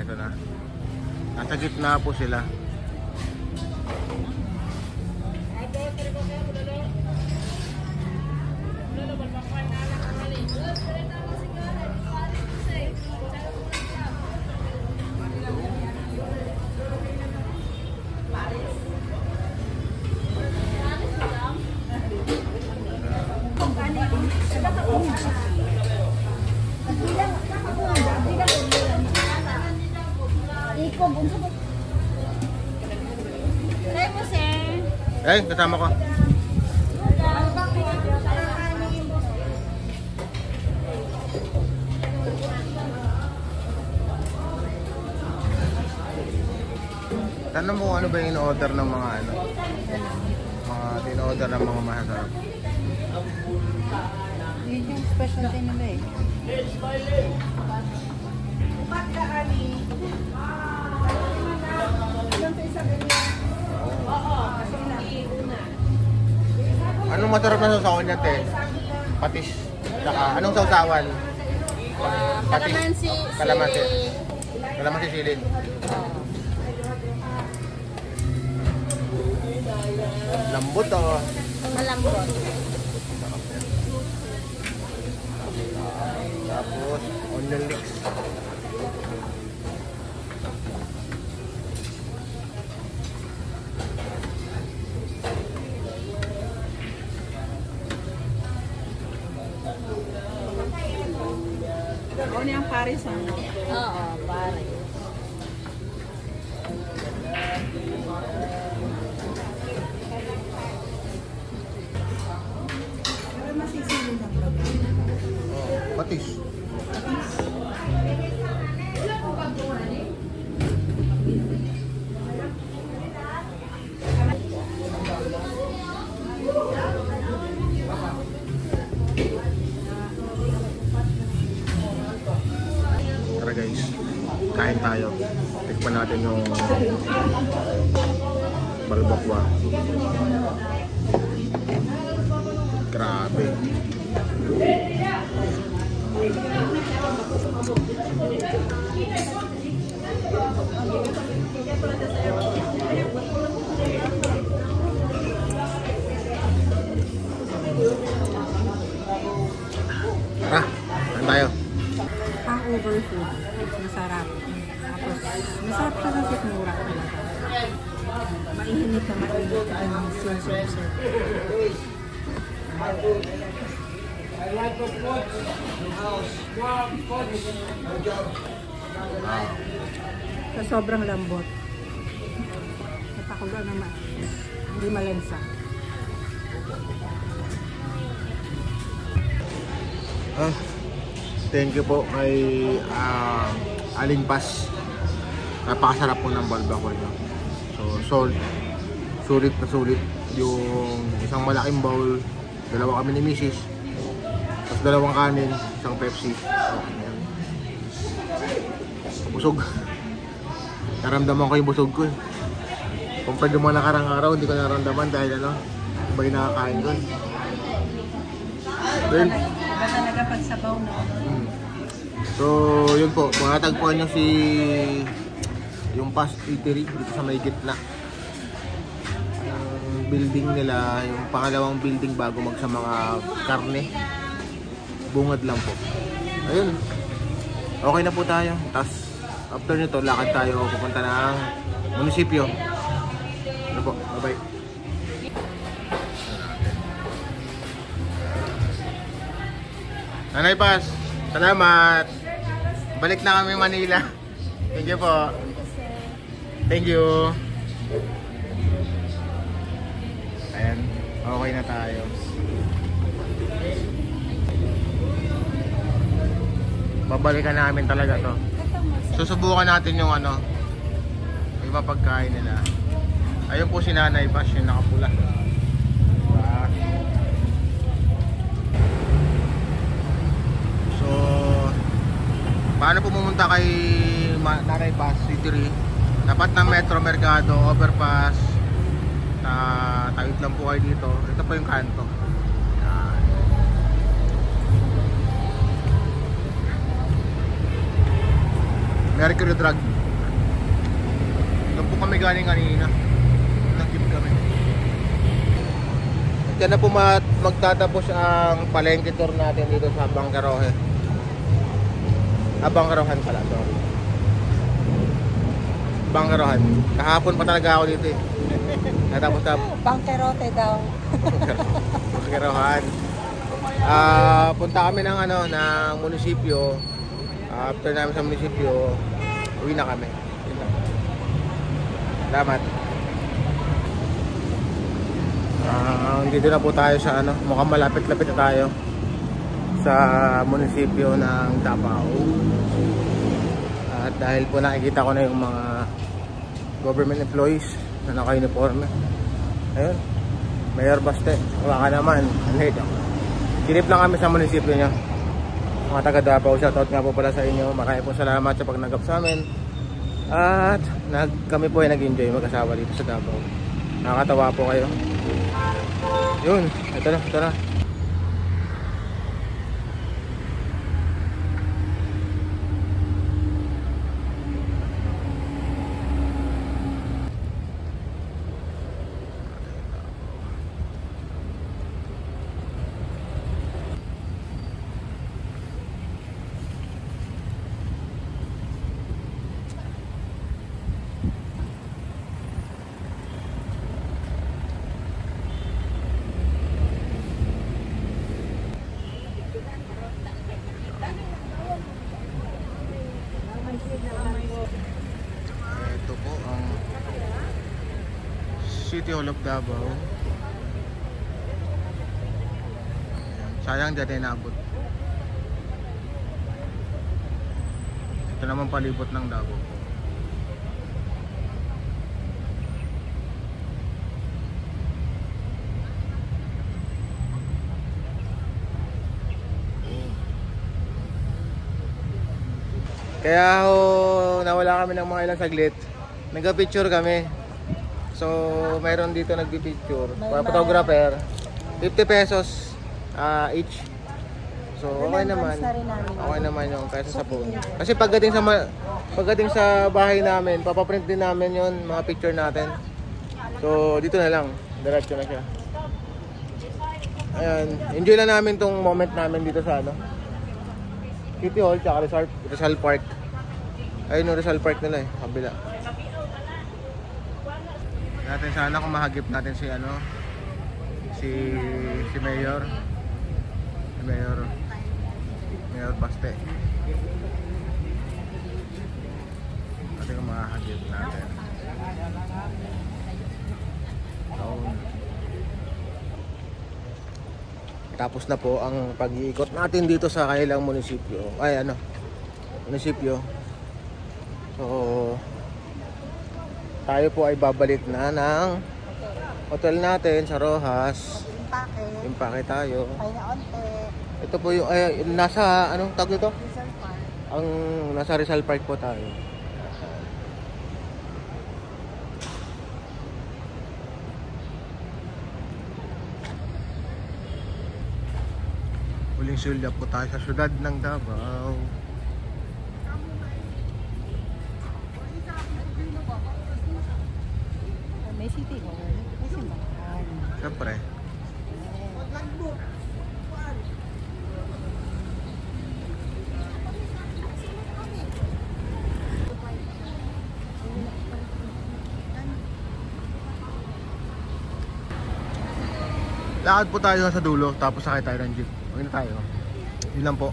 ito na. Nasa gitna po sila. Eh, kasama ko. Tanong mo ano ba yung in-order ng mga ano? Mga in-order ng mga masasarap. Yun yung specialty nila eh. Anong masarap na sausawan niya, te? Patis. Saka, anong sausawan? Patis. Kalamansi. Kalamansi silin. Lambot oh. Malambot. Tapos, onion leeks. Ano yung Paris ano? Oo, Paris. Pero masisilong ng vlog. Patis. Tara guys, kain tayo. Tikman natin yung balbakwa. Grabe. Tara, kain tayo. Hangover food. Masarap. Tapos, masarap siya ng sikmura talaga. Mainit na mainit ka ng sirser. Sa sobrang lambot. Natakulo naman. Hindi malansa. Thank you po kay Aling Paz. Napakasarap po ng balbakwa niya. So, sulit na sulit. Yung isang malaking bowl, dalawa kami ni Mrs. Tapos dalawang kanin, isang Pepsi. Ayan. Busog. Naramdaman ko yung busog ko eh. Compared yung mga nakarang araw, hindi ko naramdaman dahil ano, iba yung nakakain ko. Then, Iba talaga pag sabaw na. so, yun po. Kung natagpuan nyo si yung Paz Eatery dito sa may gitna. Yung building nila, yung pangalawang building bago sa mga karne. Bungad lang po. Ayun. Okay na po tayo. Tapos, after nito, lakad tayo pupunta ng munisipyo. Ano po? Bye-bye. Nanay Paz, salamat. Balik na kami Manila. Thank you po. Thank you. Ayan, okay na tayo. Babalikan namin talaga to. Susubukan natin yung ano, iba pagkain nila. Ayun po si Nanay Paz, yung nakapula. Paano pumunta kay Nanay Paz Eatery? Dapat na Metro Mercado, overpass. Tawid lang po kayo dito. Ito po yung kanto. Yan. Mercury Drug. Doon po kami galing kanina. Nag-jeep kami. At yan na po magtatapos ang palengke tour natin dito sa Bangkarohe. Bangkarohan pala, sorry. Bangkarohan. Kahapon pa talaga ako dito eh. Natapos na Bangkerote daw. Bangkarohan. Punta kami ng ng munisipyo. After namin sa munisipyo, uwi na kami. Salamat. Dito na po tayo sa mukhang malapit-lapit na tayo sa munisipyo ng Davao. At dahil po nakikita ko na yung mga government employees na naka-uniforme. Ayun, Mayor Baste, wala ka naman. Sinip lang kami sa munisipyo niya. Mga taga Davao, shoutout nga po pala sa inyo. Maraming po salamat sa pagnagap sa amin. At kami po ay nag-enjoy mag-asawa dito sa Davao. Nakakatawa po kayo. Yun, ito na. Ito po ang City Hall of Davao. Sayang dyan inabot. Ito naman palibot ng Davao. Kaya nawala kami ng mga ilang saglit. Nagpa-picture kami. So, mayroon dito nagpi-picture. Photographer. 50 pesos each. So, okay naman. Okay naman yung kaysa sa phone. Kasi pagdating sa bahay namin, papaprint din namin yon mga picture natin. So, dito na lang. Diretso na siya. Ayan. Enjoy lang namin tong moment namin dito sa City Hall tsaka Rizal Park. Ayun yung Rizal Park nila kabila. Natin sana kung mahagip natin si Mayor. Si Mayor Baste. Natin kung mahagip natin. Tapos na po ang pag-iikot natin dito sa kanilang munisipyo. Munisipyo. So, tayo po ay babalik na ng hotel natin sa Rojas. Impake tayo. Ito po yung nasa tawag dito? Rizal Park. Nasa Rizal Park po tayo. Huling sulya po tayo sa syudad ng Davao. May City Hall. May simbahan. Siyempre. Lakad po tayo sa dulo, tapos sakay tayo ng jeep. Huwag na tayo. Yun lang po.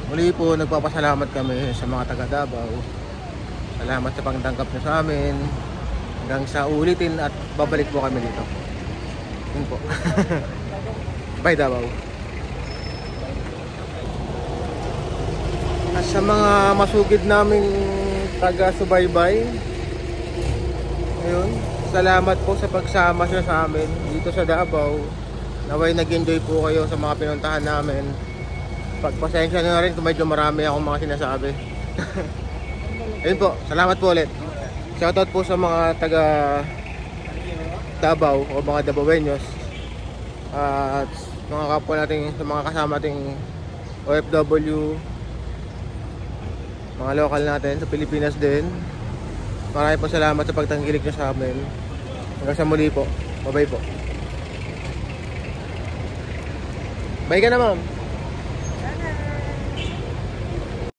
Muli po, nagpapasalamat kami sa mga taga Davao. Salamat sa pagtanggap nyo sa amin. Hanggang sa ulitin at babalik po kami dito. Yun po. Bye Davao. At sa mga masugid naming taga-subaybay, ayun, salamat po sa pagsama nyo sa amin dito sa Davao. Naway nag-enjoy po kayo sa mga pinuntahan namin. Pagpasensya nyo na rin kung medyo marami akong mga sinasabi. Ayun po, salamat po ulit. Shoutout po sa mga taga Davao o mga Davaoeños. At mga kapwa natin, sa mga kasama nating OFW, mga local natin sa Pilipinas din. Maraming po salamat sa pagtangkilik nyo sa amin. Hanggang sa muli po. Bye-bye po. Bye ka na, ma'am.